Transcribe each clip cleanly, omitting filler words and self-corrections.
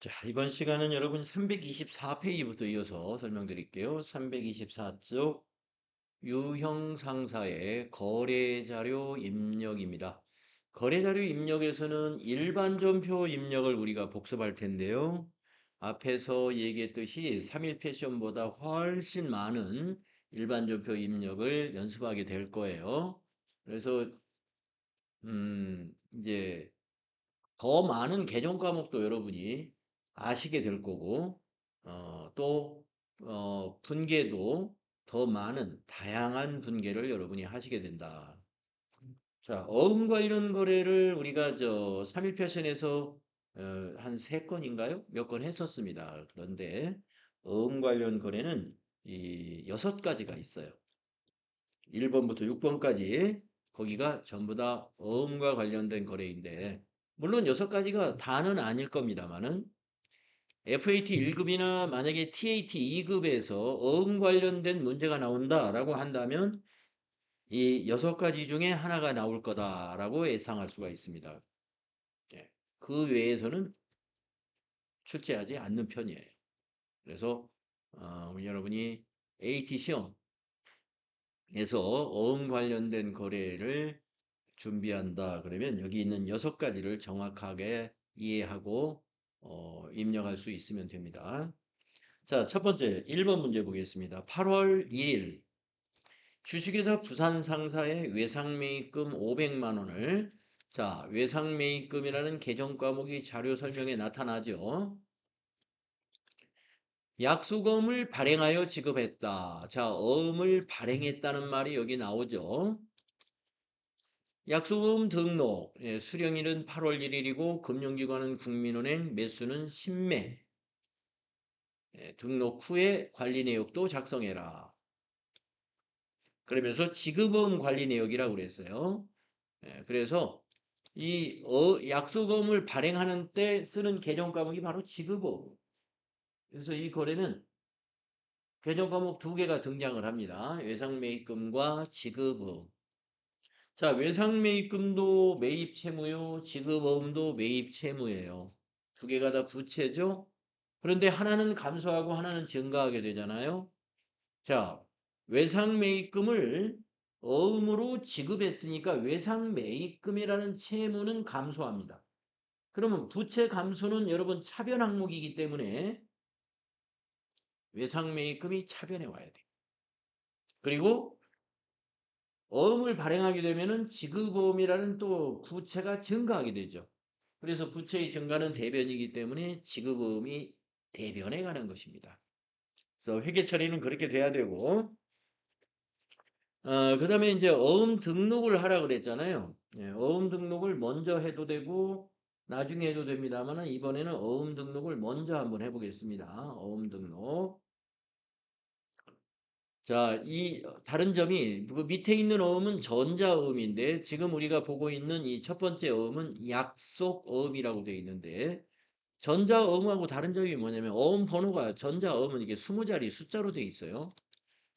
자, 이번 시간은 여러분 324페이지부터 이어서 설명드릴게요. 324쪽 유형 상사의 거래 자료 입력입니다. 거래 자료 입력에서는 일반 전표 입력을 우리가 복습할 텐데요. 앞에서 얘기했듯이 3일 패션보다 훨씬 많은 일반 전표 입력을 연습하게 될 거예요. 그래서 이제 더 많은 개정 과목도 여러분이 아시게 될 거고, 또, 분계도 더 많은 다양한 분계를 여러분이 하시게 된다. 자, 어음 관련 거래를 우리가 3일 패션에서 한 3건인가요? 몇 건 했었습니다. 그런데 어음 관련 거래는 이 6가지가 있어요. 1번부터 6번까지 거기가 전부 다 어음과 관련된 거래인데 물론 6가지가 다는 아닐 겁니다만은 FAT 1급이나 만약에 TAT 2급에서 어음 관련된 문제가 나온다라고 한다면 이 6가지 중에 하나가 나올 거다라고 예상할 수가 있습니다. 예. 그 외에서는 출제하지 않는 편이에요. 그래서 여러분이 AT 시험에서 어음 관련된 거래를 준비한다. 그러면 여기 있는 6가지를 정확하게 이해하고 입력할 수 있으면 됩니다. 자, 첫 번째 1번 문제 보겠습니다. 8월 2일 주식회사 부산 상사의 외상매입금 500만 원을 자, 외상매입금이라는 계정 과목이 자료 설명에 나타나죠. 약수금을 발행하여 지급했다. 자, 어음을 발행했다는 말이 여기 나오죠. 약수금 등록, 수령일은 8월 1일이고 금융기관은 국민은행, 매수는 신매, 등록 후에 관리 내역도 작성해라. 그러면서 지급음 관리 내역이라고 그랬어요. 그래서 이 약수금을 발행하는 때 쓰는 계정 과목이 바로 지급음. 그래서 이 거래는 계정 과목 2개가 등장을 합니다. 외상매입금과 지급음. 자, 외상매입금도 매입 채무요, 지급어음도 매입 채무예요. 2개가 다 부채죠? 그런데 하나는 감소하고 하나는 증가하게 되잖아요. 자, 외상매입금을 어음으로 지급했으니까 외상매입금이라는 채무는 감소합니다. 그러면 부채 감소는 여러분 차변 항목이기 때문에 외상매입금이 차변에 와야 돼요. 그리고 어음을 발행하게 되면은 지급어음이라는 또 부채가 증가하게 되죠. 그래서 부채의 증가는 대변이기 때문에 지급어음이 대변에 가는 것입니다. 그래서 회계 처리는 그렇게 돼야 되고, 그 다음에 이제 어음 등록을 하라 그랬잖아요. 어음 등록을 먼저 해도 되고, 나중에 해도 됩니다만, 이번에는 어음 등록을 먼저 한번 해보겠습니다. 어음 등록. 자, 이 다른 점이 그 밑에 있는 어음은 전자어음인데 지금 우리가 보고 있는 이 첫 번째 어음은 약속어음이라고 되어 있는데 전자어음하고 다른 점이 뭐냐면 어음 번호가 전자어음은 이게 20자리 숫자로 되어 있어요.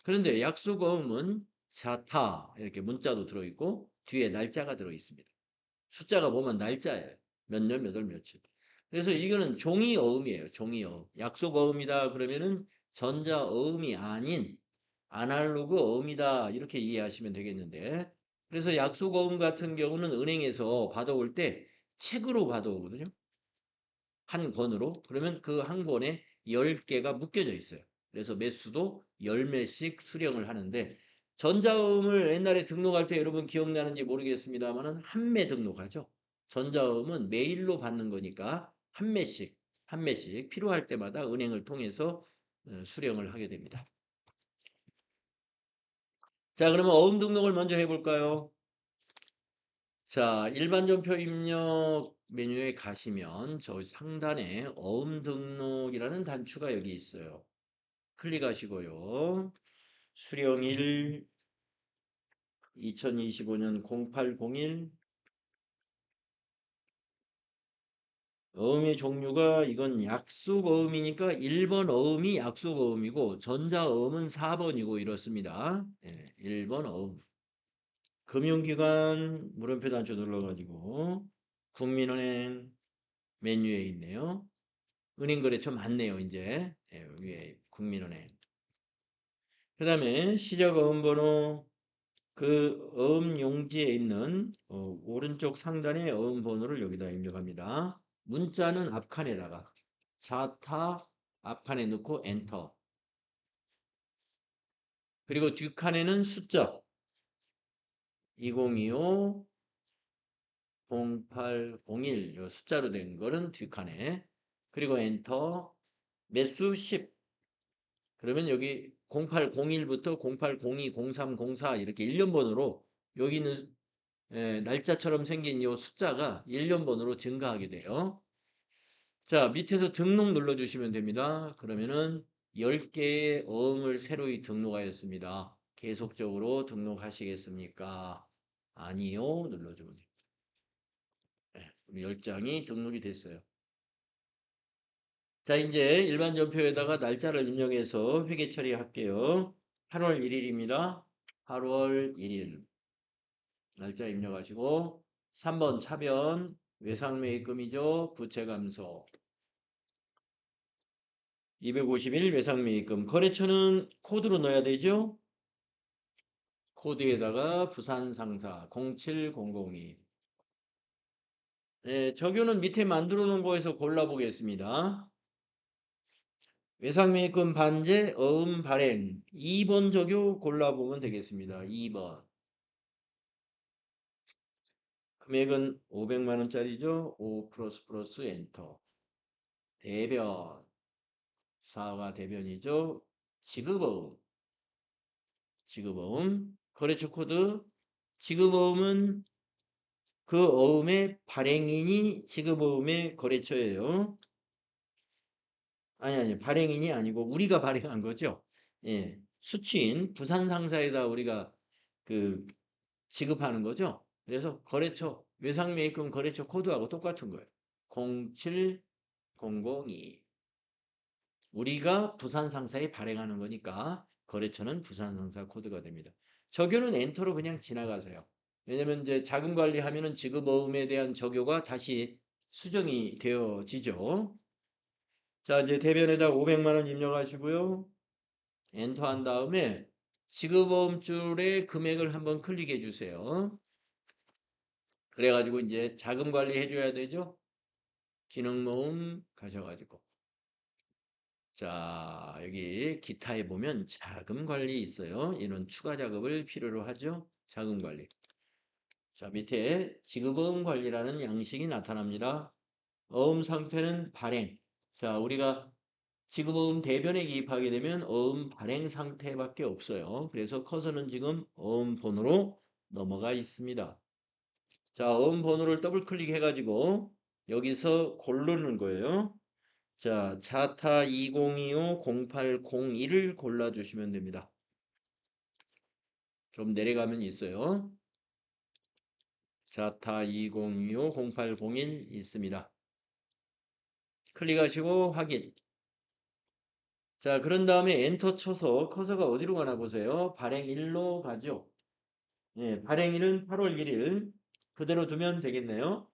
그런데 약속어음은 자타 이렇게 문자도 들어있고 뒤에 날짜가 들어 있습니다. 숫자가 보면 날짜예요. 몇 년, 몇 월, 며칠. 그래서 이거는 종이어음이에요. 종이어음. 약속어음이다 그러면은 전자어음이 아닌 아날로그 어음이다 이렇게 이해하시면 되겠는데 그래서 약속어음 같은 경우는 은행에서 받아올 때 책으로 받아오거든요. 한 권으로. 그러면 그 한 권에 10개가 묶여져 있어요. 그래서 매수도 10매씩 수령을 하는데 전자음을 옛날에 등록할 때 여러분 기억나는지 모르겠습니다만은 한 매 등록하죠. 전자음은 메일로 받는 거니까 한 매씩 필요할 때마다 은행을 통해서 수령을 하게 됩니다. 자, 그러면 어음 등록을 먼저 해볼까요? 자, 일반 전표 입력 메뉴에 가시면 저 상단에 어음 등록이라는 단추가 여기 있어요. 클릭하시고요. 수령일 2025년 0801 어음의 종류가 이건 약속 어음이니까 1번 어음이 약속 어음이고 전자 어음은 4번이고 이렇습니다. 1번 어음. 금융기관 물음표 단추 눌러가지고 국민은행 메뉴에 있네요. 은행거래처 많네요, 이제. 예, 위에 국민은행. 그 다음에 시적어음번호 그 어음 용지에 있는 오른쪽 상단의 어음 번호를 여기다 입력합니다. 문자는 앞칸에다가 자타 앞칸에 넣고 엔터. 그리고 뒷칸에는 숫자 2025 0801 요 숫자로 된 거는 뒷칸에. 그리고 엔터. 매수 10. 그러면 여기 0801부터 0802 03 04 이렇게 1년번호로 여기 있는 날짜처럼 생긴 이 숫자가 1년번호로 증가하게 돼요. 자, 밑에서 등록 눌러주시면 됩니다. 그러면은 10개의 어음을 새로이 등록하였습니다. 계속적으로 등록하시겠습니까? 아니요. 눌러주면 됩니다. 네, 우리 10장이 등록이 됐어요. 자, 이제 일반 전표에다가 날짜를 입력해서 회계 처리할게요. 8월 1일입니다. 8월 1일. 날짜 입력하시고 3번 차변 외상매입금이죠. 부채감소 250일 외상매입금 거래처는 코드로 넣어야 되죠. 코드에다가 부산상사 07002 적요는 밑에 만들어 놓은 거에서 골라보겠습니다. 외상매입금 반제 어음 발행 2번 적요 골라보면 되겠습니다. 2번 금액은 500만 원짜리죠. 5 플러스 플러스 엔터. 대변 사가 대변이죠. 지급어음 지급어음 거래처 코드 지급어음은 그 어음의 발행인이 지급어음의 거래처예요. 아니 발행인이 아니고 우리가 발행한 거죠. 예, 수취인 부산 상사에다 우리가 그 지급하는 거죠. 그래서 거래처 외상매입금 거래처 코드하고 똑같은 거예요. 07002 우리가 부산 상사에 발행하는 거니까 거래처는 부산 상사 코드가 됩니다. 적요는 엔터로 그냥 지나가세요. 왜냐면 이제 자금 관리하면은 지급어음에 대한 적요가 다시 수정이 되어지죠. 자, 이제 대변에다 500만 원 입력하시고요. 엔터 한 다음에 지급어음 줄에 금액을 한번 클릭해 주세요. 그래가지고 이제 자금 관리 해줘야 되죠. 기능 모음 가셔가지고. 자, 여기 기타에 보면 자금 관리 있어요. 이런 추가 작업을 필요로 하죠. 자금 관리. 자, 밑에 지급어음 관리라는 양식이 나타납니다. 어음 상태는 발행. 자, 우리가 지급어음 대변에 기입하게 되면 어음 발행 상태밖에 없어요. 그래서 커서는 지금 어음 번호로 넘어가 있습니다. 자, 어음 번호를 더블 클릭해가지고 여기서 고르는 거예요. 자, 자타 2025-0801을 골라주시면 됩니다. 좀 내려가면 있어요. 자타 2025-0801 있습니다. 클릭하시고 확인. 자, 그런 다음에 엔터 쳐서 커서가 어디로 가나 보세요. 발행일로 가죠. 예, 발행일은 8월 1일. 그대로 두면 되겠네요.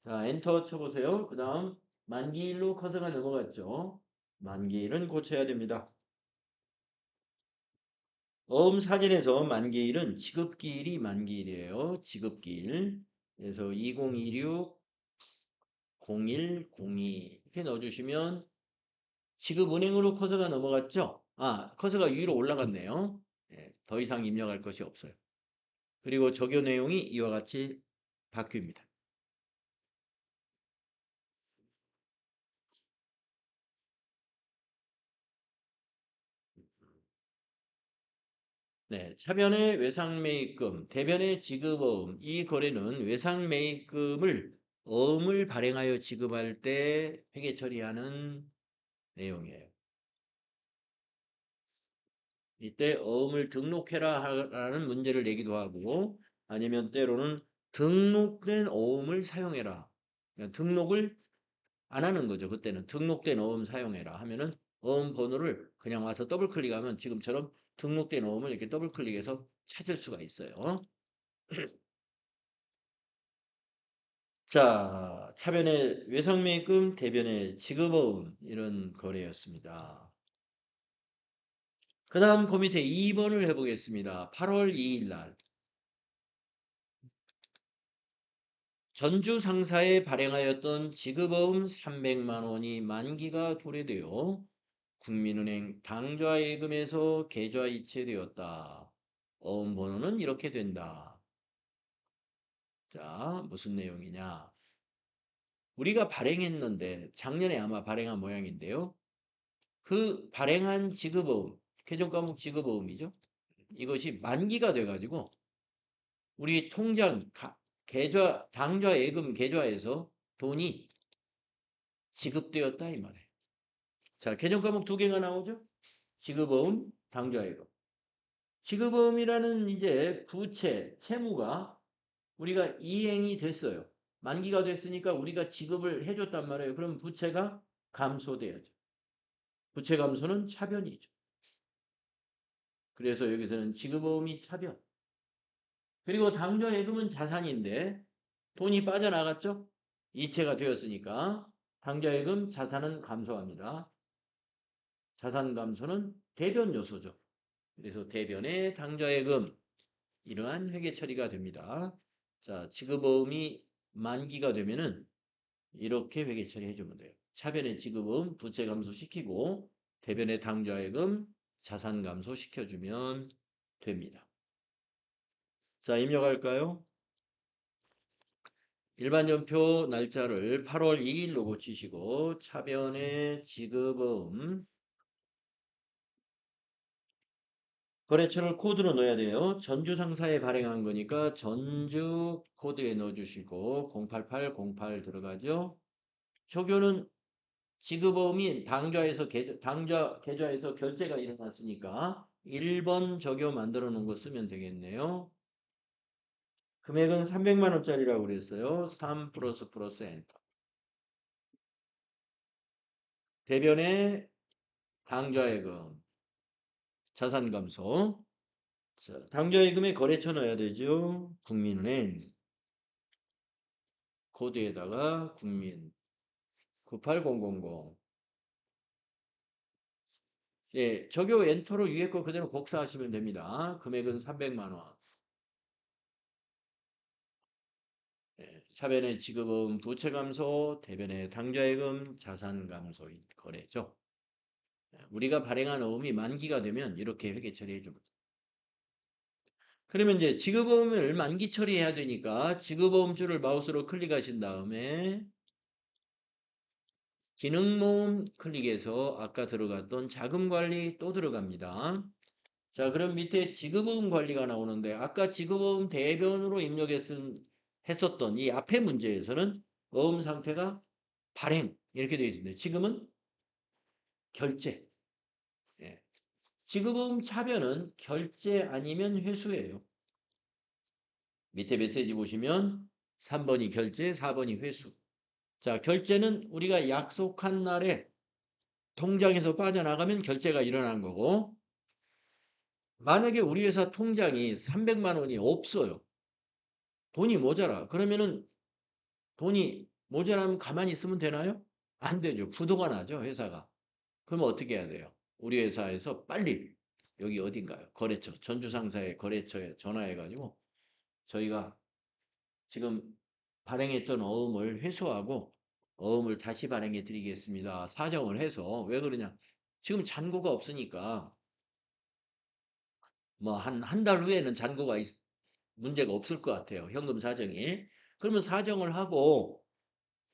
자, 엔터 쳐보세요. 그 다음 만기일로 커서가 넘어갔죠. 만기일은 고쳐야 됩니다. 어음 사진에서 만기일은 지급기일이 만기일이에요. 지급기일. 그래서 2026 0102 이렇게 넣어주시면 지급은행으로 커서가 넘어갔죠. 아, 커서가 위로 올라갔네요. 예, 더 이상 입력할 것이 없어요. 그리고 적요 내용이 이와 같이 바뀝니다. 네, 차변의 외상매입금, 대변의 지급어음, 이 거래는 외상매입금을 어음을 발행하여 지급할 때 회계 처리하는 내용이에요. 이때 어음을 등록해라 라는 문제를 내기도 하고 아니면 때로는 등록된 어음을 사용해라. 그러니까 등록을 안 하는 거죠. 그때는 등록된 어음 사용해라 하면은 어음 번호를 그냥 와서 더블 클릭하면 지금처럼 등록된 어음을 이렇게 더블 클릭해서 찾을 수가 있어요. 자, 차변의 외상매입금, 대변의 지급어음 이런 거래였습니다. 그 다음 그 밑에 2번을 해보겠습니다. 8월 2일 날 전주 상사에 발행하였던 지급어음 300만 원이 만기가 도래되어 국민은행 당좌예금에서 계좌 이체되었다. 어음 번호는 이렇게 된다. 자, 무슨 내용이냐? 우리가 발행했는데 작년에 아마 발행한 모양인데요. 그 발행한 지급어음, 개정과목 지급어음이죠. 이것이 만기가 돼가지고 우리 통장 계좌 당좌 예금 계좌에서 돈이 지급되었다 이 말이에요. 자, 개정 과목 두 개가 나오죠. 지급어음, 당좌 예금. 지급어음이라는 이제 부채, 채무가 우리가 이행이 됐어요. 만기가 됐으니까 우리가 지급을 해줬단 말이에요. 그럼 부채가 감소돼야죠. 부채 감소는 차변이죠. 그래서 여기서는 지급어음이 차변. 그리고 당좌예금은 자산인데 돈이 빠져나갔죠? 이체가 되었으니까 당좌예금 자산은 감소합니다. 자산 감소는 대변 요소죠. 그래서 대변의 당좌예금 이러한 회계 처리가 됩니다. 자, 지급어음이 만기가 되면은 이렇게 회계 처리해 주면 돼요. 차변의 지급어음 부채 감소시키고 대변의 당좌예금 자산 감소시켜 주면 됩니다. 자, 입력할까요? 일반연표 날짜를 8월 2일로 고치시고 차변의 지급어음 거래처를 코드로 넣어야 돼요. 전주 상사에 발행한 거니까 전주 코드에 넣어주시고 08808 들어가죠. 조교는 지급어음이 당좌 계좌에서 결제가 일어났으니까 1번 적요 만들어 놓은 거 쓰면 되겠네요. 금액은 300만 원짜리라고 그랬어요. 3 플러스 엔터. 대변의 당좌예금 자산 감소. 자, 당좌예금에 거래처 넣어야 되죠. 국민은행 코드에다가 국민 98000. 예, 적요 엔터로 위에 거 그대로 복사하시면 됩니다. 금액은 300만 원. 예, 차변의 지급은 부채 감소, 대변의 당좌예금 자산 감소인 거래죠. 예, 우리가 발행한 어음이 만기가 되면 이렇게 회계 처리해 줍니다. 그러면 이제 지급어음을 만기 처리해야 되니까 지급어음줄을 마우스로 클릭하신 다음에 기능 모음 클릭해서 아까 들어갔던 자금 관리 또 들어갑니다. 자, 그럼 밑에 지급어음 관리가 나오는데 아까 지급어음 대변으로 했었던 이 앞에 문제에서는 어음 상태가 발행 이렇게 되어 있습니다. 지금은 결제. 예. 지급어음 차변은 결제 아니면 회수예요. 밑에 메시지 보시면 3번이 결제, 4번이 회수. 자, 결제는 우리가 약속한 날에 통장에서 빠져나가면 결제가 일어난 거고 만약에 우리 회사 통장이 300만 원이 없어요. 돈이 모자라. 그러면은 돈이 모자라면 가만히 있으면 되나요? 안 되죠. 부도가 나죠, 회사가. 그러면 어떻게 해야 돼요? 우리 회사에서 빨리 여기 어딘가요? 거래처, 전주상사의 거래처에 전화해가지고 저희가 지금 발행했던 어음을 회수하고 어음을 다시 발행해 드리겠습니다. 사정을 해서 왜 그러냐? 지금 잔고가 없으니까 뭐 한 달 후에는 문제가 없을 것 같아요. 현금 사정이. 그러면 사정을 하고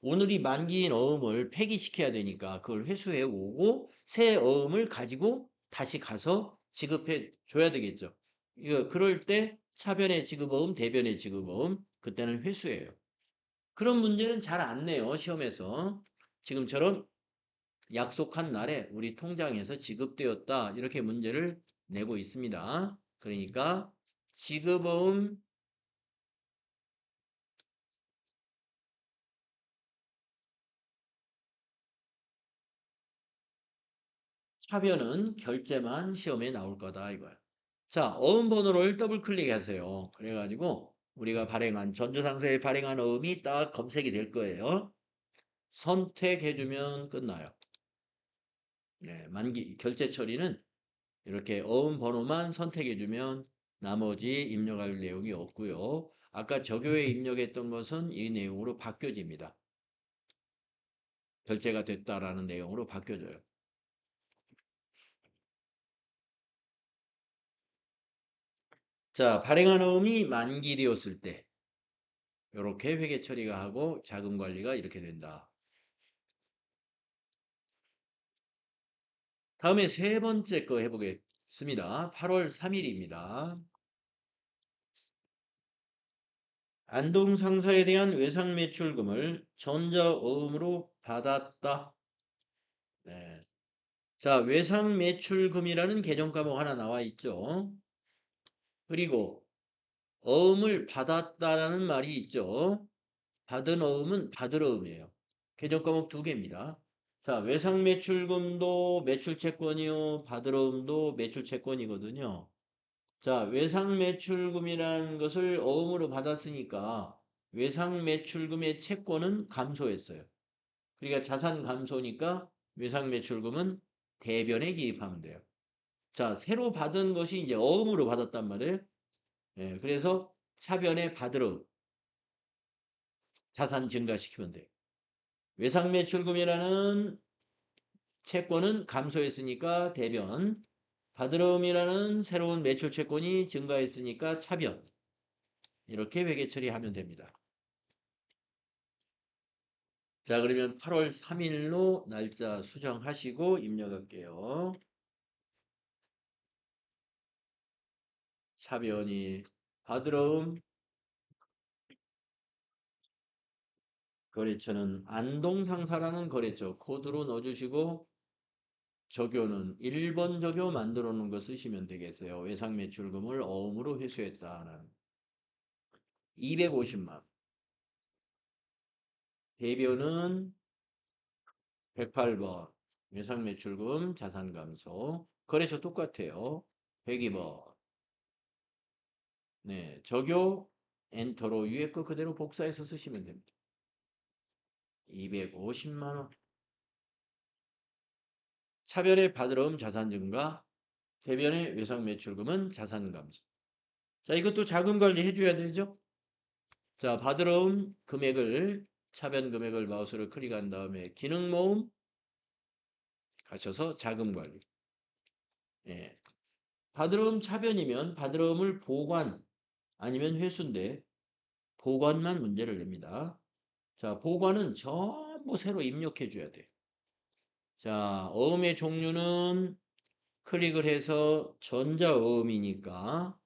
오늘이 만기인 어음을 폐기시켜야 되니까 그걸 회수해 오고 새 어음을 가지고 다시 가서 지급해 줘야 되겠죠. 이거 그럴 때 차변의 지급어음, 대변의 지급어음 그때는 회수해요. 그런 문제는 잘 안 내요. 시험에서. 지금처럼 약속한 날에 우리 통장에서 지급되었다. 이렇게 문제를 내고 있습니다. 그러니까 지급어음 차변은 결제만 시험에 나올 거다 이거야. 자, 어음 번호를 더블 클릭하세요. 그래가지고 우리가 발행한 전조상서에 발행한 어음이 딱 검색이 될 거예요. 선택해주면 끝나요. 네, 만기 결제 처리는 이렇게 어음 번호만 선택해주면 나머지 입력할 내용이 없고요. 아까 적요에 입력했던 것은 이 내용으로 바뀌어집니다. 결제가 됐다라는 내용으로 바뀌어져요. 자, 발행한 어음이 만기되었을 때 이렇게 회계 처리가 하고 자금 관리가 이렇게 된다. 다음에 세 번째 거 해보겠습니다. 8월 3일입니다. 안동 상사에 대한 외상 매출금을 전자어음으로 받았다. 네. 자, 외상 매출금이라는 개정 과목 하나 나와 있죠. 그리고 어음을 받았다라는 말이 있죠. 받은 어음은 받을 어음이에요. 개정 과목 두 개입니다. 자, 외상 매출금도 매출채권이요. 받을 어음도 매출채권이거든요. 자, 외상 매출금이라는 것을 어음으로 받았으니까 외상 매출금의 채권은 감소했어요. 그러니까 자산 감소니까 외상 매출금은 대변에 기입하면 돼요. 자, 새로 받은 것이 이제 어음으로 받았단 말이에요. 예, 그래서 차변에 받으러 자산 증가시키면 돼요. 외상 매출금이라는 채권은 감소했으니까 대변, 받으러움이라는 새로운 매출 채권이 증가했으니까 차변. 이렇게 회계 처리하면 됩니다. 자, 그러면 8월 3일로 날짜 수정하시고 입력할게요. 차변이 받으러움, 거래처는 안동상사라는 거래처 코드로 넣어주시고 적요는 1번 적요 만들어 놓은 거 쓰시면 되겠어요. 외상 매출금을 어음으로 회수했다는 250만. 대변은 108번. 외상 매출금 자산 감소. 거래처 똑같아요. 102번. 네, 적요 엔터로 위에 거 그대로 복사해서 쓰시면 됩니다. 250만 원. 차변의 받으러움 자산 증가, 대변의 외상 매출금은 자산 감소. 자, 이것도 자금 관리 해줘야 되죠? 자, 받으러움 금액을, 차변 금액을 마우스로 클릭한 다음에 기능 모음 가셔서 자금 관리. 예. 받으러움 차변이면 받으러움을 보관 아니면 회수인데 보관만 문제를 냅니다. 자, 보관은 전부 새로 입력해 줘야 돼. 자, 어음의 종류는 클릭을 해서 전자어음이니까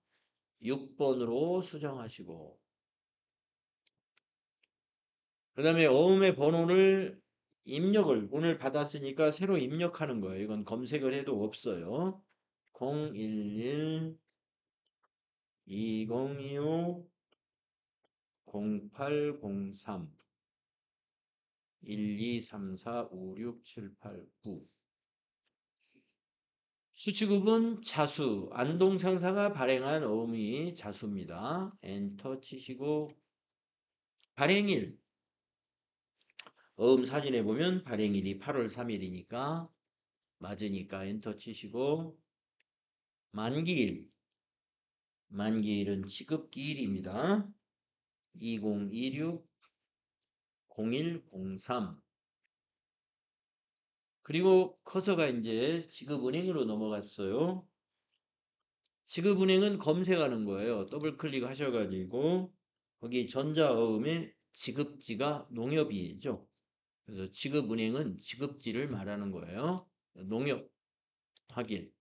6번으로 수정하시고 그 다음에 어음의 번호를 입력을 오늘 받았으니까 새로 입력하는 거예요. 이건 검색을 해도 없어요. 011 2025 0803 12345678 9 수취급은 자수, 안동상사가 발행한 어음이 자수입니다. 엔터 치시고 발행일, 어음 사진에 보면 발행일이 8월 3일이니까 맞으니까 엔터 치시고 만기일, 만기일은 지급기일입니다. 2026 0103 그리고 커서가 이제 지급은행으로 넘어갔어요. 지급은행은 검색하는 거예요. 더블 클릭 하셔가지고 거기 전자어음에 지급지가 농협이죠. 그래서 지급은행은 지급지를 말하는 거예요. 농협 확인.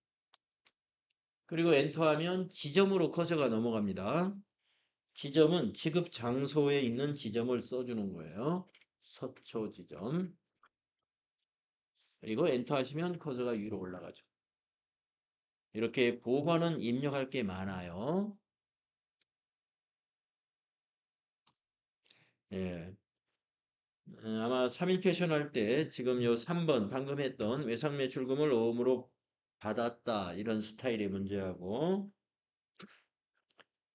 그리고 엔터하면 지점으로 커서가 넘어갑니다. 지점은 지급 장소에 있는 지점을 써주는 거예요. 서초 지점. 그리고 엔터하시면 커서가 위로 올라가죠. 이렇게 보관은 입력할 게 많아요. 예. 아마 3일 패션 할 때 지금 요 3번 방금 했던 외상 매출금을 어음으로 받았다 이런 스타일의 문제하고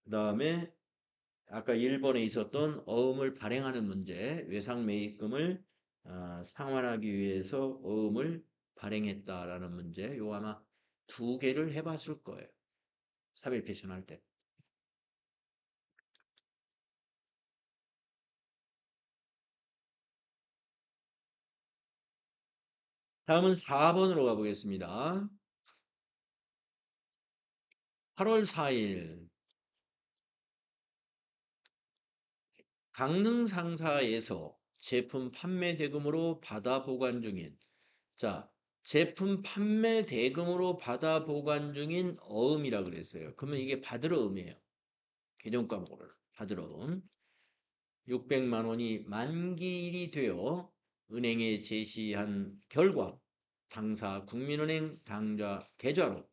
그 다음에 아까 1번에 있었던 어음을 발행하는 문제, 외상매입금을 상환하기 위해서 어음을 발행했다라는 문제, 요 아마 두 개를 해봤을 거예요. 3일 패션 할 때. 다음은 4번으로 가보겠습니다. 8월 4일 강릉 상사에서 제품 판매 대금으로 받아 보관 중인 자, 제품 판매 대금으로 받아 보관 중인 어음이라 그랬어요. 그러면 이게 받으러 음이에요. 개정 과목을 받으러 음. 600만 원이 만기일이 되어 은행에 제시한 결과 당사 국민은행 당좌 계좌로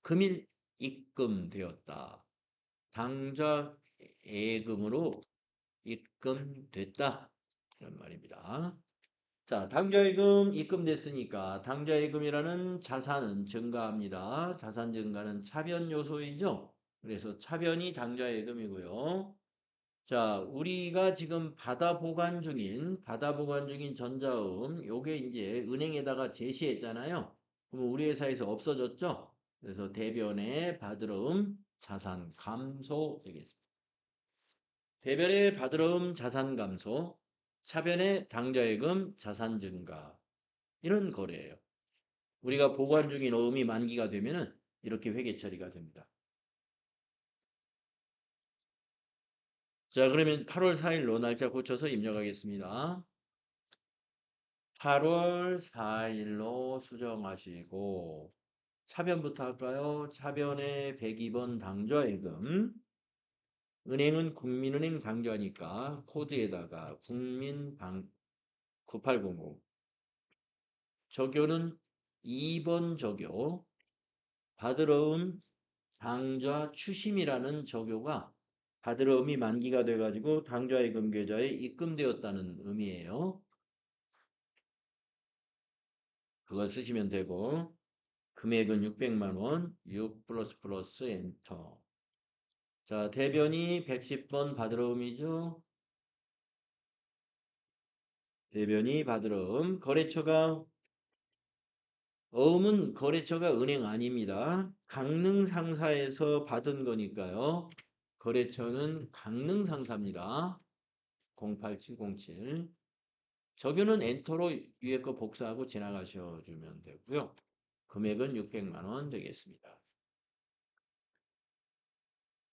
금일 입금되었다. 당좌 예금으로 입금됐다. 이런 말입니다. 자, 당좌예금 입금됐으니까 당좌예금이라는 자산은 증가합니다. 자산 증가는 차변 요소이죠. 그래서 차변이 당좌예금이고요. 자, 우리가 지금 받아 보관 중인 전자음, 요게 이제 은행에다가 제시했잖아요. 그럼 우리 회사에서 없어졌죠? 그래서 대변에 받으러음 자산 감소 되겠습니다. 대변에 받으러음 자산 감소, 차변에 당좌예금 자산 증가. 이런 거래예요. 우리가 보관 중인 어음이 만기가 되면은 이렇게 회계 처리가 됩니다. 자, 그러면 8월 4일로 날짜 고쳐서 입력하겠습니다. 8월 4일로 수정하시고 차변부터 할까요? 차변에 102번 당좌예금 은행은 국민은행 당좌니까 코드에다가 국민당 9800 적요는 2번 적요 받으러운 당좌 추심이라는 적요가 받으러음이 만기가 돼가지고 당좌예금 계좌에 입금되었다는 의미예요. 그걸 쓰시면 되고 금액은 600만 원, 6 플러스 플러스 엔터. 자, 대변이 110번 받으러음이죠. 대변이 받으러음. 거래처가 어음은 거래처가 은행 아닙니다. 강릉 상사에서 받은 거니까요. 거래처는 강릉 상사입니다. 08707. 적유는 엔터로 위에 거 복사하고 지나가셔 주면 되고요. 금액은 600만 원 되겠습니다.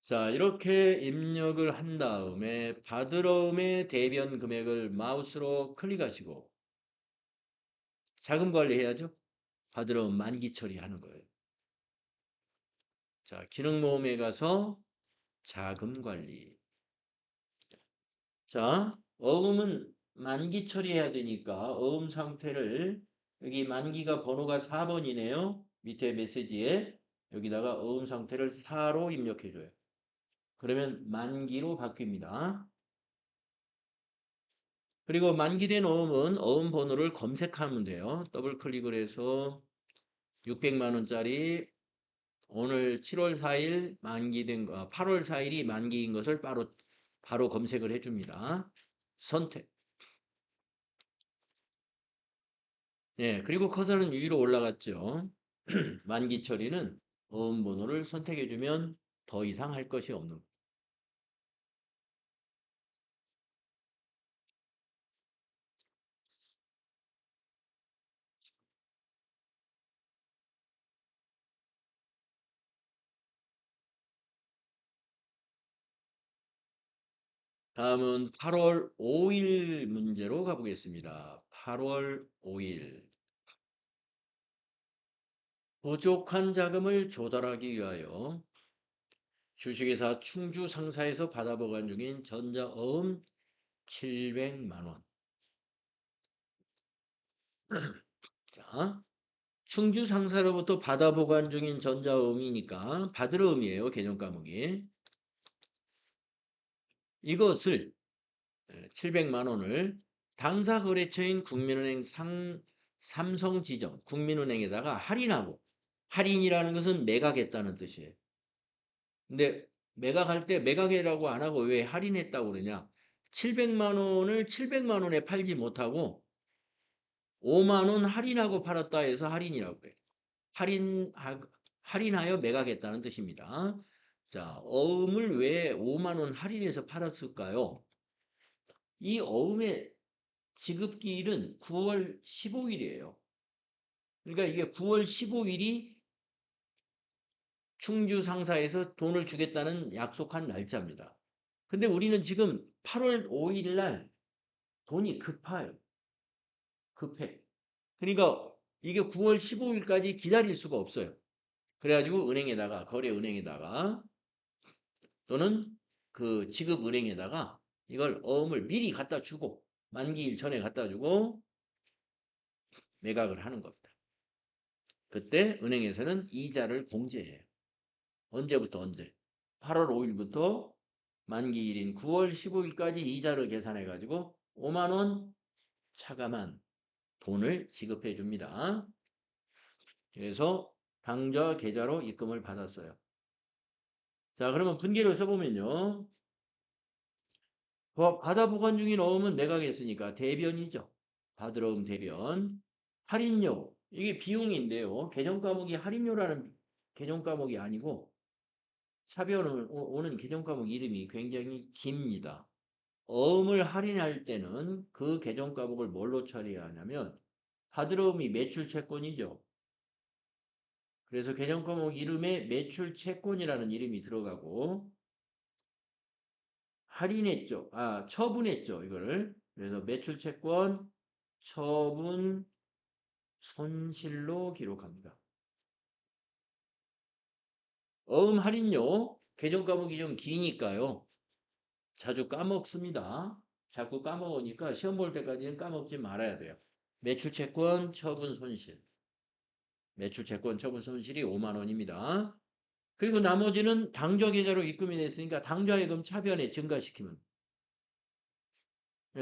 자, 이렇게 입력을 한 다음에 받으러움의 대변 금액을 마우스로 클릭하시고 자금 관리해야죠. 받으러움 만기 처리하는 거예요. 자, 기능 모음에 가서 자금 관리. 자, 어음은 만기 처리해야 되니까 어음 상태를 여기 만기가 번호가 4번이네요. 밑에 메시지에 여기다가 어음 상태를 4로 입력해 줘요. 그러면 만기로 바뀝니다. 그리고 만기된 어음은 어음 번호를 검색하면 돼요. 더블 클릭을 해서 600만 원짜리 오늘 7월 4일 만기된 거, 8월 4일이 만기인 것을 바로 검색을 해줍니다. 선택. 예, 그리고 커서는 위로 올라갔죠. 만기 처리는 어음 번호를 선택해주면 더 이상 할 것이 없는 거예요. 다음은 8월 5일 문제로 가보겠습니다. 8월 5일. 부족한 자금을 조달하기 위하여 주식회사 충주 상사에서 받아보관 중인 전자어음 700만 원. 자, 충주 상사로부터 받아보관 중인 전자어음이니까 받으러 음이에요. 개념 과목이. 이것을 700만 원을 당사 거래처인 국민은행 삼성지점 국민은행에다가 할인하고 할인이라는 것은 매각했다는 뜻이에요. 근데 매각할 때 매각이라고 안 하고 왜 할인했다고 그러냐? 700만 원을 700만 원에 팔지 못하고 5만 원 할인하고 팔았다 해서 할인이라고 그래요. 할인하여 매각했다는 뜻입니다. 자, 어음을 왜 5만 원 할인해서 팔았을까요? 이 어음의 지급기일은 9월 15일이에요. 그러니까 이게 9월 15일이 충주 상사에서 돈을 주겠다는 약속한 날짜입니다. 근데 우리는 지금 8월 5일 날 돈이 급해요. 급해. 그러니까 이게 9월 15일까지 기다릴 수가 없어요. 그래가지고 은행에다가, 거래은행에다가 또는 그 지급은행에다가 이걸 어음을 미리 갖다 주고 만기일 전에 갖다 주고 매각을 하는 겁니다. 그때 은행에서는 이자를 공제해요. 언제부터 언제? 8월 5일부터 만기일인 9월 15일까지 이자를 계산해 가지고 5만 원 차감한 돈을 지급해 줍니다. 그래서 당좌 계좌로 입금을 받았어요. 자, 그러면 분기를 써보면요. 받아 보관 중인 어음은 매각했으니까 대변이죠. 받으러 음 대변. 할인료. 이게 비용인데요. 개정 과목이 할인료라는 개정 과목이 아니고 차변을 오는 개정 과목 이름이 굉장히 깁니다. 어음을 할인할 때는 그 개정 과목을 뭘로 처리해야 하냐면 받으러 음이 매출 채권이죠. 그래서 개정 과목 이름에 매출 채권이라는 이름이 들어가고 할인했죠. 처분했죠. 이거를. 그래서 매출 채권 처분 손실로 기록합니다. 어음 할인료 개정 과목이 좀 기니까요. 자주 까먹습니다. 자꾸 까먹으니까 시험 볼 때까지는 까먹지 말아야 돼요. 매출 채권 처분 손실. 매출 채권 처분 손실이 5만 원입니다. 그리고 나머지는 당좌 계좌로 입금이 됐으니까 당좌예금 차변에 증가시키면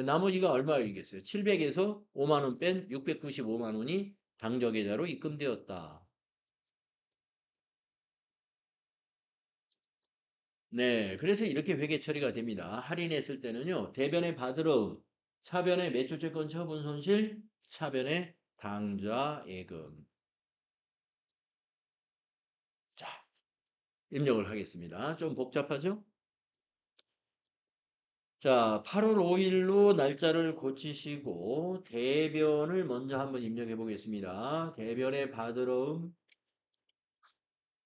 나머지가 얼마이겠어요? 700에서 5만 원 뺀 695만 원이 당좌 계좌로 입금되었다. 네, 그래서 이렇게 회계 처리가 됩니다. 할인했을 때는요, 대변에 받으러 차변에 매출채권 처분 손실, 차변에 당좌 예금. 자, 입력을 하겠습니다. 좀 복잡하죠? 자, 8월 5일로 날짜를 고치시고 대변을 먼저 한번 입력해 보겠습니다. 대변에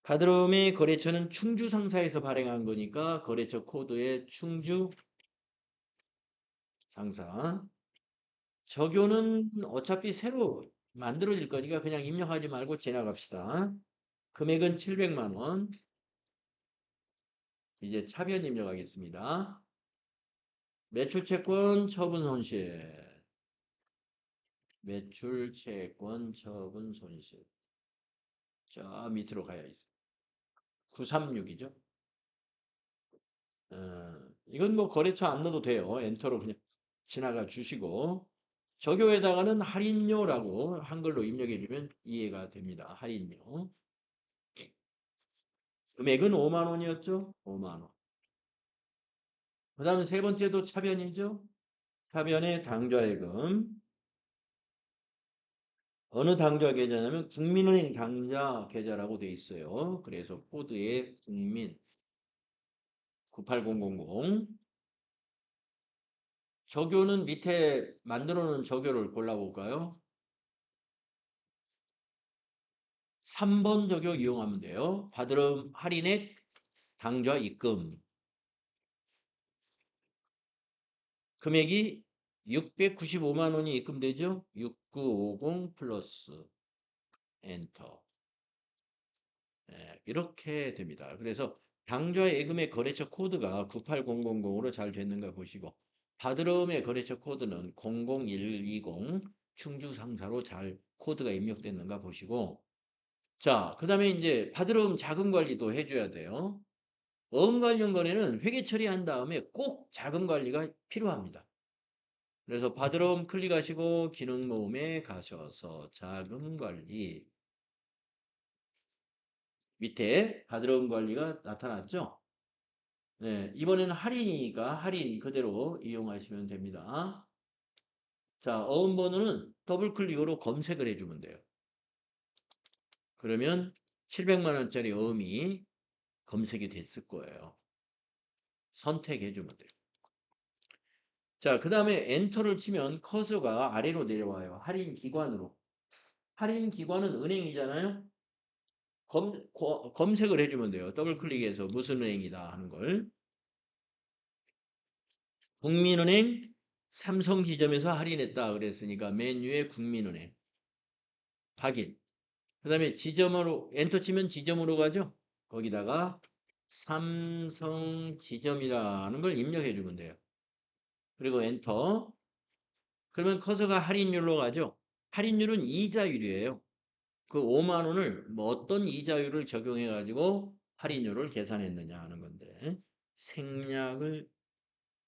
받으러음의 거래처는 충주 상사에서 발행한 거니까 거래처 코드에 충주 상사. 적요는 어차피 새로 만들어질 거니까 그냥 입력하지 말고 지나갑시다. 금액은 700만 원. 이제 차변 입력하겠습니다. 매출채권 처분 손실. 매출채권 처분 손실. 저 밑으로 가야 있어. 936이죠. 이건 뭐 거래처 안 넣어도 돼요. 엔터로 그냥 지나가 주시고. 적요에다가는 할인료라고 한글로 입력해 주면 이해가 됩니다. 할인료. 금액은 5만 원이었죠? 5만 원. 그 다음에 세 번째도 차변이죠? 차변의 당좌예금. 어느 당좌 계좌냐면 국민은행 당좌 계좌라고 돼 있어요. 그래서 코드에 국민 98000. 적요는 밑에 만들어 놓은 적요를 골라볼까요? 3번 적요 이용하면 돼요. 받으름 할인액 당좌 입금. 금액이 695만 원이 입금되죠? 6950 플러스 엔터. 이렇게 됩니다. 그래서 당좌 예금의 거래처 코드가 98000으로 잘 됐는가 보시고 받으러음의 거래처 코드는 00120 충주 상사로 잘 코드가 입력됐는가 보시고 자, 그 다음에 이제 받으러음 자금 관리도 해줘야 돼요. 어음 관련 거래는 회계 처리한 다음에 꼭 자금 관리가 필요합니다. 그래서 받으러음 클릭하시고 기능 모음에 가셔서 자금 관리 밑에 받으러음 관리가 나타났죠? 네, 이번에는 할인이니까 할인 그대로 이용하시면 됩니다. 자, 어음 번호는 더블 클릭으로 검색을 해주면 돼요. 그러면 700만 원짜리 어음이 검색이 됐을 거예요. 선택해 주면 돼요. 자, 그 다음에 엔터를 치면 커서가 아래로 내려와요. 할인 기관으로. 할인 기관은 은행이잖아요. 검색을 해주면 돼요. 더블 클릭해서 무슨 은행이다 하는 걸. 국민은행 삼성지점에서 할인했다 그랬으니까 맨 위에 국민은행 확인. 그 다음에 지점으로 엔터 치면 지점으로 가죠. 거기다가 삼성지점이라는 걸 입력해 주면 돼요. 그리고 엔터. 그러면 커서가 할인율로 가죠. 할인율은 이자율이에요. 그 5만 원을 뭐 어떤 이자율을 적용해 가지고 할인율을 계산했느냐 하는 건데 생략을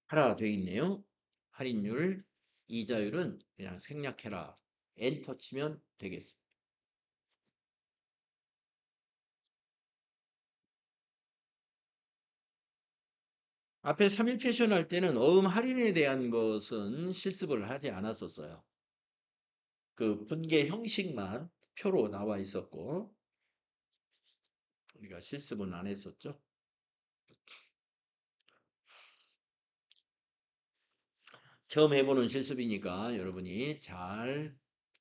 하라 되어 있네요. 할인율 이자율은 그냥 생략해라. 엔터 치면 되겠습니다. 앞에 3일 패션 할 때는 어음 할인에 대한 것은 실습을 하지 않았었어요. 그 분계 형식만 표로 나와 있었고 우리가 실습은 안 했었죠. 처음 해보는 실습이니까 여러분이 잘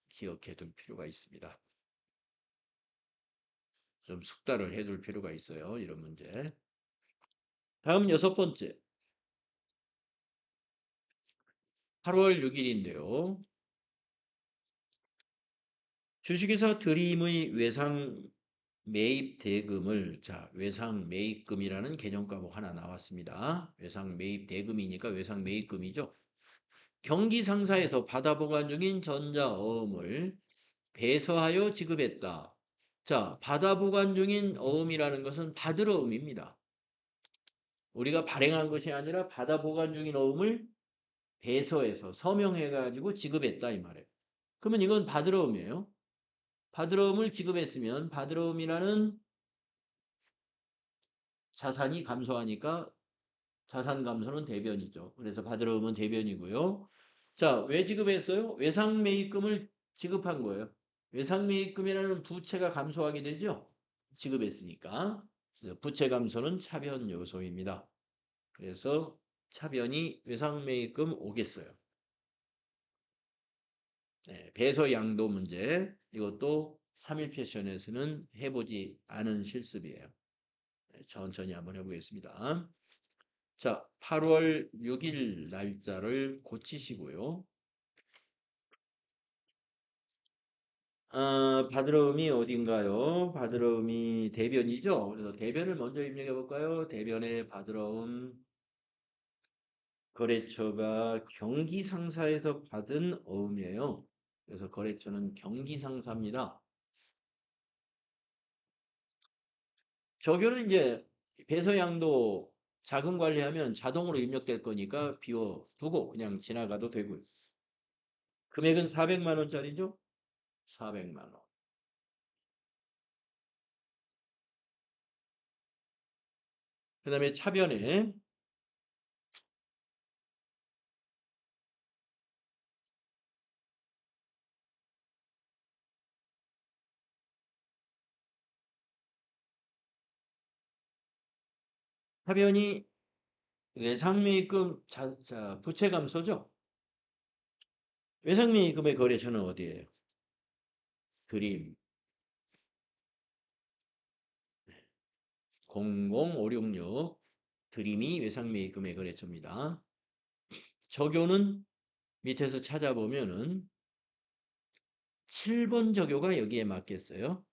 기억해 둘 필요가 있습니다. 좀 숙달을 해둘 필요가 있어요. 이런 문제. 다음 6번째. 8월 6일인데요. 주식회사 드림의 외상 매입 대금을 외상 매입금이라는 개념 과목 하나 나왔습니다. 외상 매입 대금이니까 외상 매입금이죠. 경기 상사에서 받아 보관 중인 전자어음을 배서하여 지급했다. 자, 받아 보관 중인 어음이라는 것은 받을 어음입니다. 우리가 발행한 것이 아니라 받아 보관 중인 어음을 배서해서 서명해 가지고 지급했다 이 말이에요. 그러면 이건 받을 어음이에요. 받을 어음을 지급했으면 받을 어음이라는 자산이 감소하니까 자산 감소는 대변이죠. 그래서 받을 어음은 대변이고요. 자, 왜 지급했어요? 외상 매입금을 지급한 거예요. 외상 매입금이라는 부채가 감소하게 되죠. 지급했으니까. 그래서 부채 감소는 차변 요소입니다. 그래서 차변이 외상 매입금 오겠어요. 네, 배서 양도 문제. 이것도 3일 패션에서는 해보지 않은 실습이에요. 네, 천천히 한번 해보겠습니다. 자, 8월 6일 날짜를 고치시고요. 바드럼이 어딘가요? 바드럼이 대변이죠? 그래서 대변을 먼저 입력해 볼까요? 대변의 바드럼 거래처가 경기 상사에서 받은 어음이에요. 그래서 거래처는 경기 상사입니다. 적요는 이제 배서양도 자금 관리하면 자동으로 입력될 거니까 비워두고 그냥 지나가도 되고요. 금액은 400만 원짜리죠? 400만 원. 그 다음에 차변이 외상매입금 부채 감소죠? 외상매입금의 거래처는 어디예요? 드림 00566 드림이 외상매입금의 거래처입니다. 적요는 밑에서 찾아보면은 7번 적요가 여기에 맞겠어요.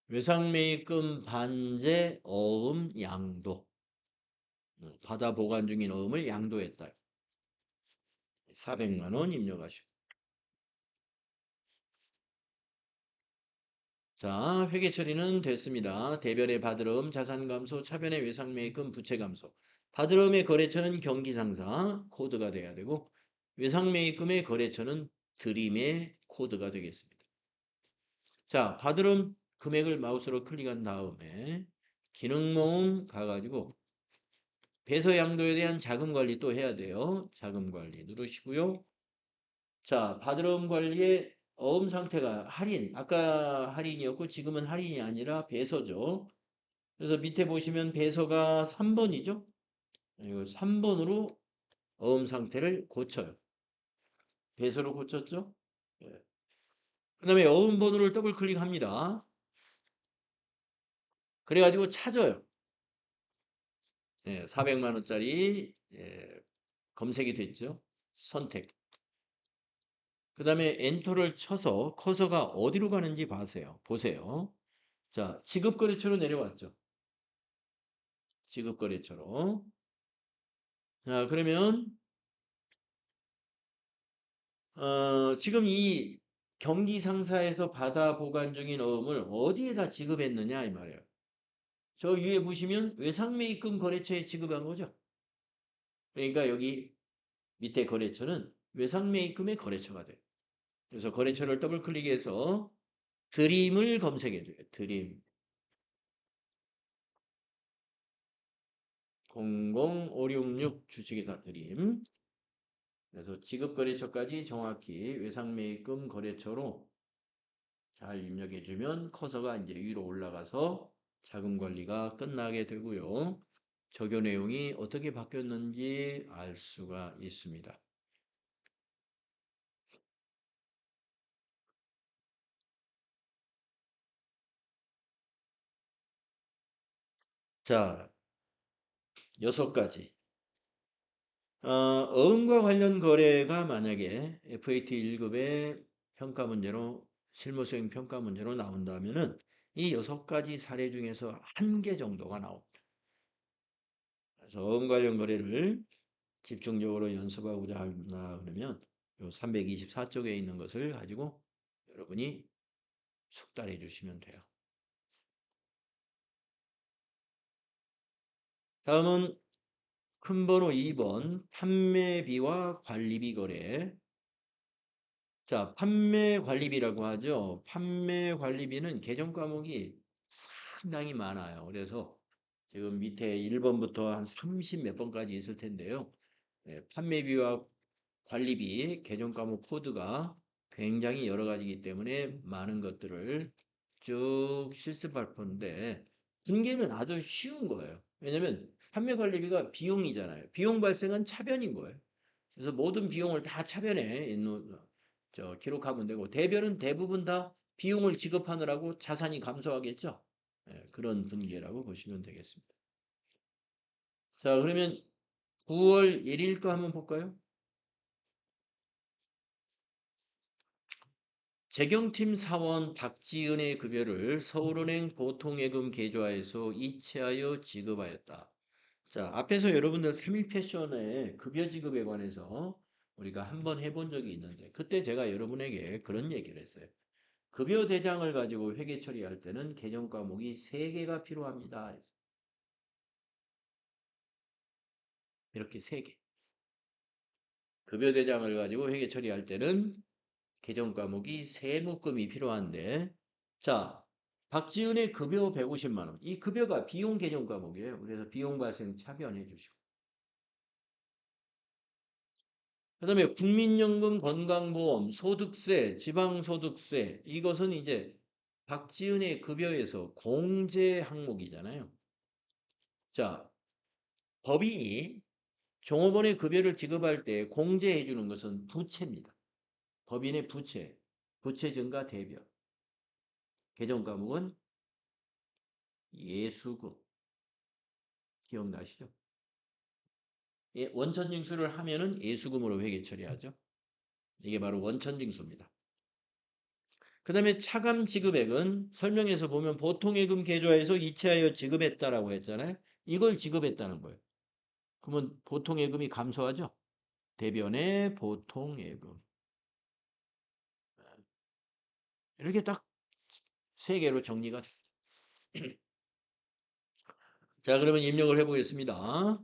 외상매입금 반제 어음 양도 받아 보관 중인 어음을 양도했다. 400만 원 입력하시고 자, 회계 처리는 됐습니다. 대변의 받으름, 자산 감소, 차변의 외상 매입금, 부채 감소. 받으름의 거래처는 경기상사 코드가 돼야 되고 외상 매입금의 거래처는 드림의 코드가 되겠습니다. 자, 받으름 금액을 마우스로 클릭한 다음에 기능 모음 가가지고 배서 양도에 대한 자금 관리 또 해야 돼요. 자금 관리 누르시고요. 자, 바드럼 관리의 어음 상태가 할인. 아까 할인이었고 지금은 할인이 아니라 배서죠. 그래서 밑에 보시면 배서가 3번이죠. 이거 3번으로 어음 상태를 고쳐요. 배서로 고쳤죠? 예. 그 다음에 어음 번호를 더블 클릭합니다. 그래가지고 찾아요. 예, 400만 원짜리 예, 검색이 됐죠. 선택. 그 다음에 엔터를 쳐서 커서가 어디로 가는지 보세요. 자, 지급거래처로 내려왔죠. 지급거래처로. 자, 그러면 지금 이 경기 상사에서 받아 보관 중인 어음을 어디에다 지급했느냐 이 말이에요. 저 위에 보시면 외상매입금 거래처에 지급한 거죠. 그러니까 여기 밑에 거래처는 외상매입금의 거래처가 돼요. 그래서 거래처를 더블 클릭해서 드림을 검색해 줘요. 드림 00566 주식회사 드림. 그래서 지급거래처까지 정확히 외상매입금 거래처로 잘 입력해 주면 커서가 이제 위로 올라가서 자금 관리가 끝나게 되고요. 적용 내용이 어떻게 바뀌었는지 알 수가 있습니다. 자, 6가지. 어음과 관련 거래가 만약에 FAT 1급의 평가 문제로 실무 수행 평가 문제로 나온다면은 이 6가지 사례 중에서 한 개 정도가 나옵니다. 그래서 어음 관련 거래를 집중적으로 연습하고자 한다 그러면 요 324쪽에 있는 것을 가지고 여러분이 숙달해 주시면 돼요. 다음은 큰 번호 2번 판매비와 관리비 거래. 자, 판매 관리비라고 하죠. 판매 관리비는 계정 과목이 상당히 많아요. 그래서 지금 밑에 1번부터 한 30 몇 번까지 있을 텐데요. 네, 판매비와 관리비 계정 과목 코드가 굉장히 여러 가지이기 때문에 많은 것들을 쭉 실습할 건데 분계는 아주 쉬운 거예요. 왜냐면 판매 관리비가 비용이잖아요. 비용 발생은 차변인 거예요. 그래서 모든 비용을 다 차변에 기록하면 되고 대변은 대부분 다 비용을 지급하느라고 자산이 감소하겠죠. 예, 그런 분계라고 보시면 되겠습니다. 자, 그러면 9월 1일 거 한번 볼까요? 재경팀 사원 박지은의 급여를 서울은행 보통예금 계좌에서 이체하여 지급하였다. 자, 앞에서 여러분들 3일 패션의 급여 지급에 관해서 우리가 한번 해본 적이 있는데 그때 제가 여러분에게 그런 얘기를 했어요. 급여 대장을 가지고 회계 처리할 때는 계정 과목이 3개가 필요합니다. 이렇게 3개. 급여 대장을 가지고 회계 처리할 때는 계정 과목이 3묶음이 필요한데 자, 박지은의 급여 150만 원. 이 급여가 비용 계정 과목이에요. 그래서 비용 발생 차변해 주시고. 그다음에 국민연금, 건강보험, 소득세, 지방소득세 이것은 이제 박지은의 급여에서 공제 항목이잖아요. 자, 법인이 종업원의 급여를 지급할 때 공제해 주는 것은 부채입니다. 법인의 부채, 부채 증가 대별. 계정 과목은 예수금. 기억나시죠? 예, 원천징수를 하면은 예수금으로 회계 처리하죠. 이게 바로 원천징수입니다. 그 다음에 차감 지급액은 설명에서 보면 보통예금 계좌에서 이체하여 지급했다라고 했잖아요. 이걸 지급했다는 거예요. 그러면 보통예금이 감소하죠. 대변의 보통예금. 이렇게 딱 세 개로 정리가 자, 그러면 입력을 해보겠습니다.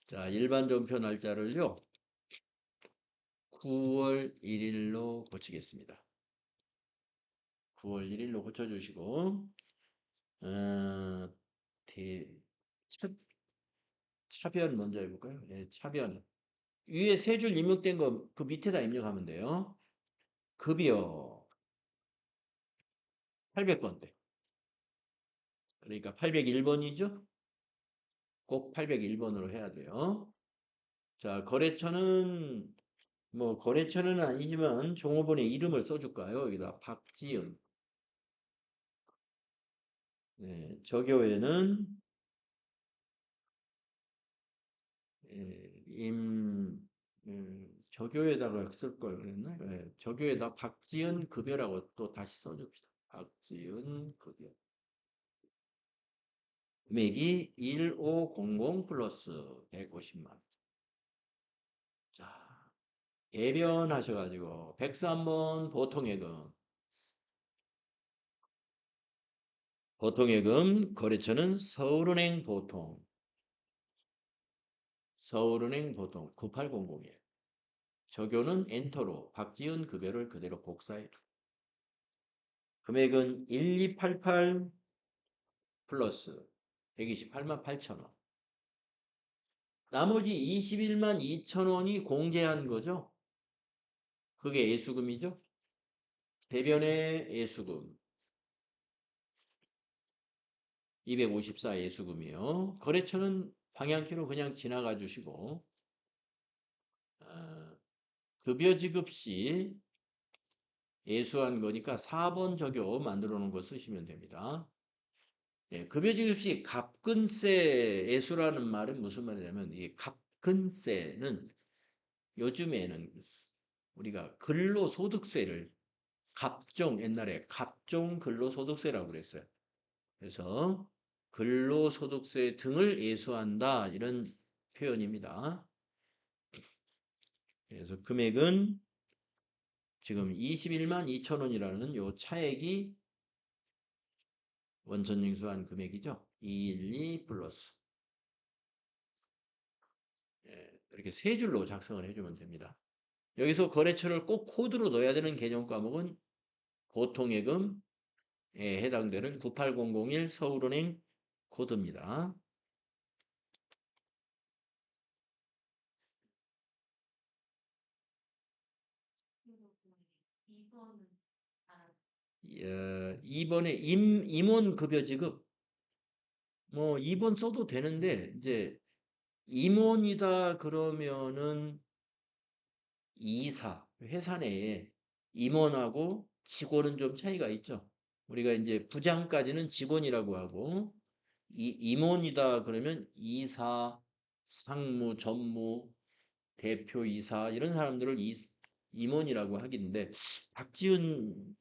자, 일반 전표 날짜를요. 9월 1일로 고치겠습니다. 9월 1일로 고쳐주시고 어, 대, 첫 차변 먼저 해볼까요? 예, 차변. 위에 세 줄 입력된 거 그 밑에다 입력하면 돼요. 급여 800번대. 그러니까 801번이죠? 꼭 801번으로 해야 돼요. 자, 거래처는 뭐 거래처는 아니지만 종업원의 이름을 써줄까요? 여기다 박지은. 네, 저교회는 저교회에다가 쓸 걸 그랬나? 예, 저교회에다 박지은 급여라고 또 다시 써줍시다. 박지은 급여. 금액이 1500 플러스 150만. 자, 대변하셔가지고 103번 보통예금. 보통예금 거래처는 서울은행 보통. 서울은행 보통 98001. 적요는 엔터로 박지은 급여를 그대로 복사해. 금액은 1288 플러스 128만 8천원. 나머지 21만 2천원이 공제한 거죠. 그게 예수금이죠. 대변의 예수금 254 예수금이요. 거래처는 방향키로 그냥 지나가 주시고 급여 지급 시 예수한 거니까 4번 적요 만들어 놓은 거 쓰시면 됩니다. 예, 급여 지급 시 갑근세 예수라는 말은 무슨 말이냐면 이 갑근세는 요즘에는 우리가 근로소득세를 갑종 옛날에 갑종 근로소득세라고 그랬어요. 그래서 근로소득세 등을 예수한다 이런 표현입니다. 그래서 금액은 지금 21만 2천 원이라는 요 차액이 원천징수한 금액이죠. 212 플러스 이렇게 세 줄로 작성을 해주면 됩니다. 여기서 거래처를 꼭 코드로 넣어야 되는 개념 과목은 보통예금에 해당되는 98001 서울은행 코드입니다. 예, 2번에 임원급여 지급 뭐 2번 써도 되는데 이제 임원이다 그러면은 이사 회사 내에 임원하고 직원은 좀 차이가 있죠. 우리가 이제 부장까지는 직원이라고 하고 임원이다 그러면 이사, 상무, 전무, 대표이사 이런 사람들을 임원이라고 하긴데 박지은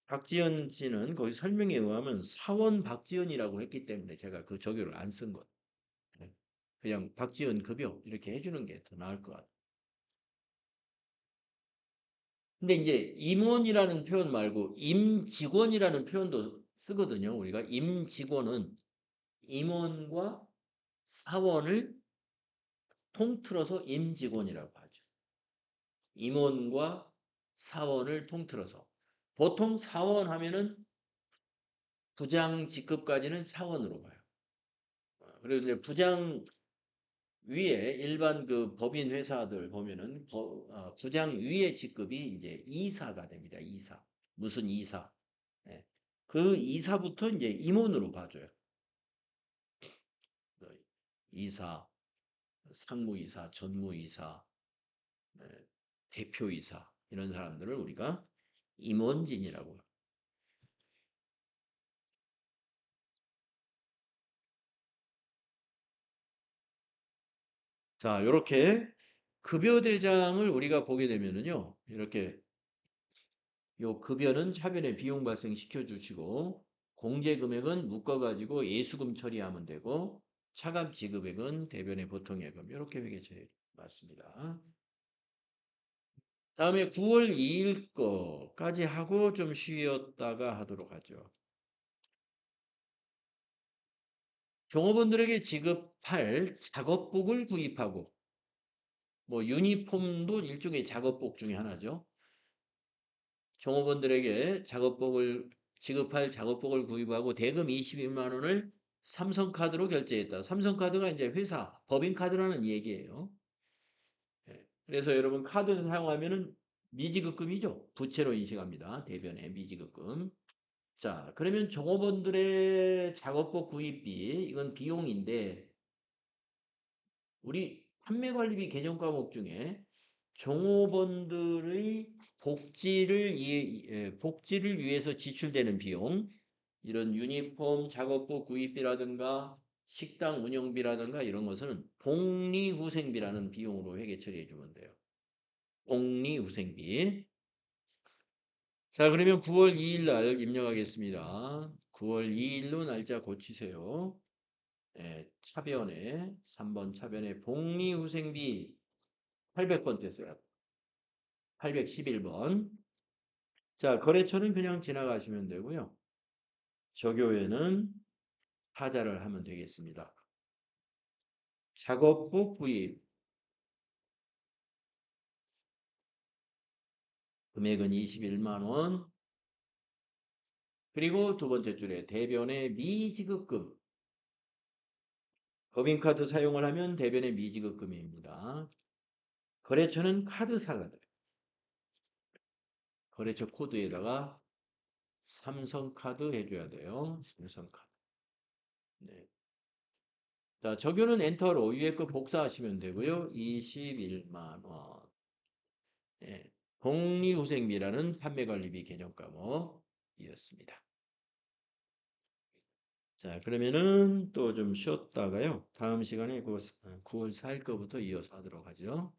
박지연 씨는 거기 설명에 의하면 사원 박지연이라고 했기 때문에 제가 그 적용을 안 쓴 것. 그냥 박지연 급여 이렇게 해주는 게 더 나을 것 같아요. 근데 이제 임원이라는 표현 말고 임직원이라는 표현도 쓰거든요. 우리가 임직원은 임원과 사원을 통틀어서 임직원이라고 하죠. 임원과 사원을 통틀어서. 보통 사원 하면은 부장 직급까지는 사원으로 봐요. 그리고 이제 부장 위에 일반 그 법인 회사들 보면은 부장 위의 직급이 이제 이사가 됩니다. 이사. 무슨 이사. 예. 그 이사부터 이제 임원으로 봐줘요. 이사, 상무이사, 전무이사, 예, 대표이사 이런 사람들을 우리가 임원진이라고 합니다. 자, 이렇게 급여 대장을 우리가 보게 되면은요. 이렇게 요 급여는 차변에 비용 발생시켜 주시고 공제 금액은 묶어 가지고 예수금 처리하면 되고 차감 지급액은 대변의 보통예금 이렇게 회계 처리 맞습니다. 다음에 9월 2일 거까지 하고 좀 쉬었다가 하도록 하죠. 종업원들에게 지급할 작업복을 구입하고 뭐 유니폼도 일종의 작업복 중에 하나죠. 종업원들에게 작업복을 지급할 작업복을 구입하고 대금 22만 원을 삼성카드로 결제했다. 삼성카드가 이제 회사 법인카드라는 얘기예요. 예. 그래서 여러분 카드 사용하면은 미지급금이죠. 부채로 인식합니다. 대변에 미지급금. 자, 그러면 종업원들의 작업복 구입비 이건 비용인데 우리 판매관리비 개정 과목 중에 종업원들의 복지를 위해서 지출되는 비용, 이런 유니폼 작업복 구입비라든가 식당 운영비라든가 이런 것은 복리후생비라는 비용으로 회계 처리해 주면 돼요. 복리후생비. 자, 그러면 9월 2일 날 입력하겠습니다. 9월 2일로 날짜 고치세요. 예, 차변에 3번 차변에 복리후생비 800번 뗐어요. 811번. 자, 거래처는 그냥 지나가시면 되고요. 저교회는 하자를 하면 되겠습니다. 작업복 구입 금액은 21만 원. 그리고 두 번째 줄에 대변의 미지급금. 법인카드 사용을 하면 대변의 미지급금입니다. 거래처는 카드사가 돼요. 거래처 코드에다가 삼성카드 해줘야 돼요. 삼성카드. 네. 자, 적용은 엔터로 위에 거 복사하시면 되고요. 21만 원. 예. 복리후생비라는 판매관리비 개정 과목이었습니다. 자, 그러면은 또 좀 쉬었다가요. 다음 시간에 9월 4일 거부터 이어서 하도록 하죠.